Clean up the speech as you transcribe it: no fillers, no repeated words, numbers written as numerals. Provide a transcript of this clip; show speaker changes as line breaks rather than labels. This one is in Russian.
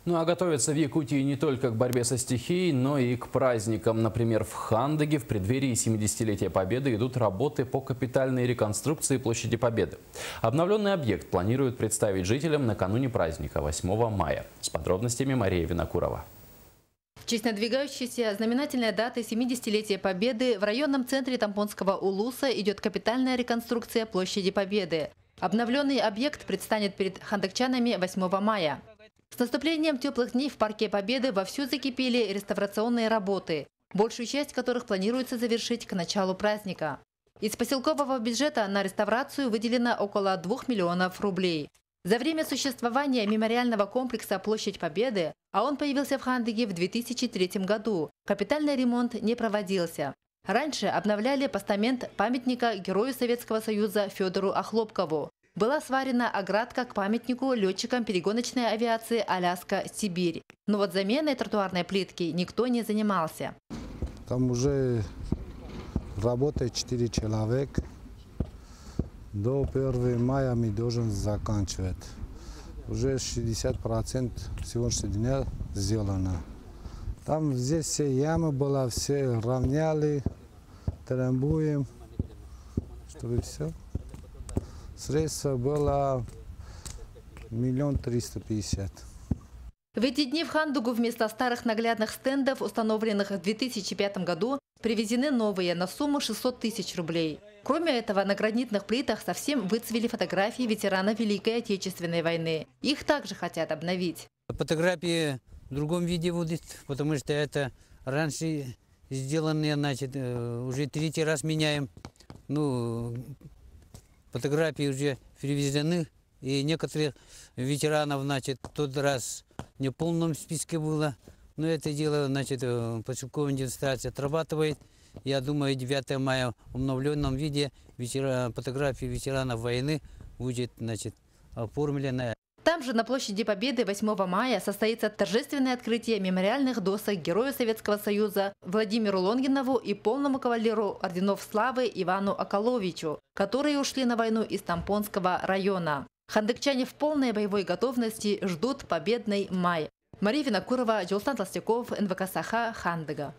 Ну а готовятся в Якутии не только к борьбе со стихией, но и к праздникам. Например, в Хандаге в преддверии 70-летия Победы идут работы по капитальной реконструкции площади Победы. Обновленный объект планируют представить жителям накануне праздника 8 мая. С подробностями Мария Винокурова.
В честь надвигающейся знаменательной даты 70-летия Победы в районном центре Тампонского улуса идет капитальная реконструкция площади Победы. Обновленный объект предстанет перед хандагчанами 8 мая. С наступлением теплых дней в Парке Победы вовсю закипели реставрационные работы, большую часть которых планируется завершить к началу праздника. Из поселкового бюджета на реставрацию выделено около 2 миллионов рублей. За время существования мемориального комплекса «Площадь Победы», а он появился в Хандаге в 2003 году, капитальный ремонт не проводился. Раньше обновляли постамент памятника Герою Советского Союза Федору Охлопкову. Была сварена оградка к памятнику летчикам перегоночной авиации «Аляска-Сибирь». Но вот заменой тротуарной плитки никто не занимался.
Там уже работает 4 человека. До 1 мая мы должен заканчивать. Уже 60% сегодняшнего дня сделано. Там здесь все ямы была, все равняли, трамбуем, чтобы все. Средства было 1 350 000.
В эти дни в Хандагу вместо старых наглядных стендов, установленных в 2005 году, привезены новые на сумму 600 000 рублей. Кроме этого, на гранитных плитах совсем выцвели фотографии ветеранов Великой Отечественной войны. Их также хотят обновить.
Фотографии в другом виде будут, потому что это раньше сделанные, значит, уже 3-й раз меняем. Ну, фотографии уже перевезены, и некоторых ветеранов, значит, в тот раз не в полном списке было. Но это дело, значит, поселковая администрация отрабатывает. Я думаю, 9 мая в обновленном виде фотографии ветеранов войны будет, значит, оформлена.
Там же на площади Победы 8 мая состоится торжественное открытие мемориальных досок Герою Советского Союза Владимиру Лонгинову и полному кавалеру орденов славы Ивану Акаловичу, которые ушли на войну из Тампонского района. Хандагчане в полной боевой готовности ждут победный май. Мария Винокурова, Джолстан Толстяков, НВК Саха, Хандага.